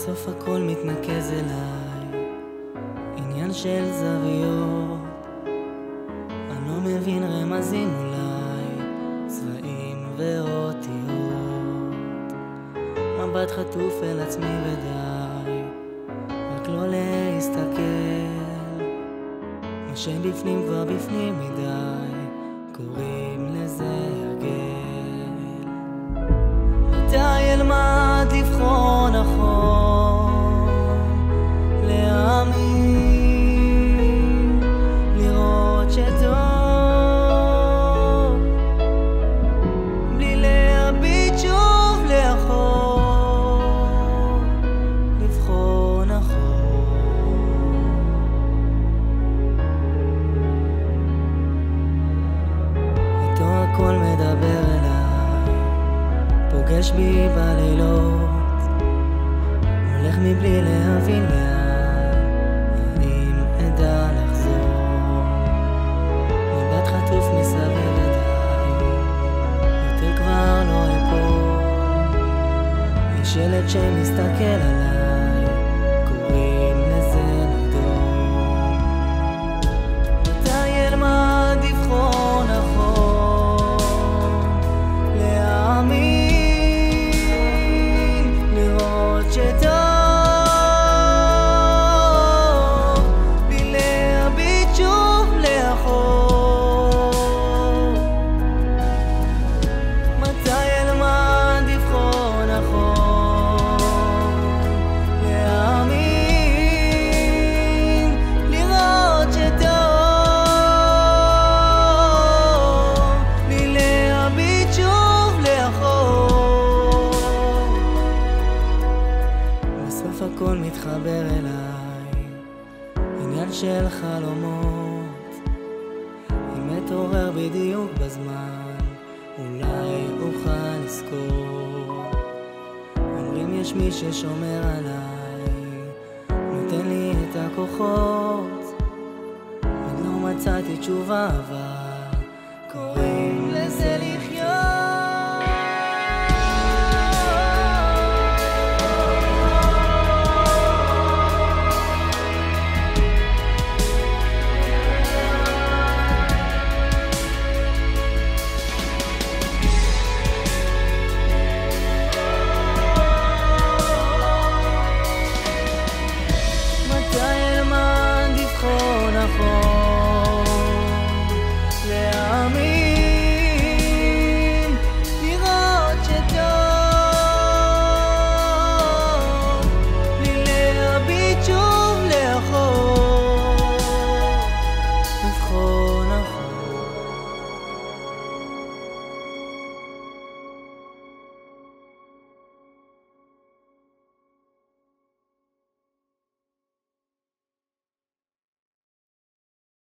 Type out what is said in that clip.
בסוף הכל מתנקז אליי, עניין של זוויות. אני לא מבין רמזים, אולי צבעים ואותיות. מבט חטוף אל עצמי ודי, רק לא להסתכל. מה שבפנים כבר בפנים מדי, קוראים לזה הרגל. מתי אלמד לבחור נכון, להאמין, לראות שטוב, בלי להביט שוב לאחור, לבחור נכון. איתו הכל מדבר אליי, פוגש בי בלילות, הולך מבלי להבין לאן, האם אדע לחזור. מבט חטוף מסביב ודי, יותר כבר לא אפול. יש ילד שמסתכל עליי, קוראים לזה נדור. מתי אלמד לבחור נכון, להאמין, לראות שטוב, בלי להביט שוב לאחור. מתי אלמד לבחור נכון, להאמין, לראות שטוב, בלי להביט שוב לאחור. בסוף הכל מתחבר אליי, עניין של חלומות. אם אתעורר בדיוק בזמן, אולי אוכל לזכור. אומרים יש מי ששומר עליי, נותן לי את הכוחות. עוד לא מצאתי תשובה אבל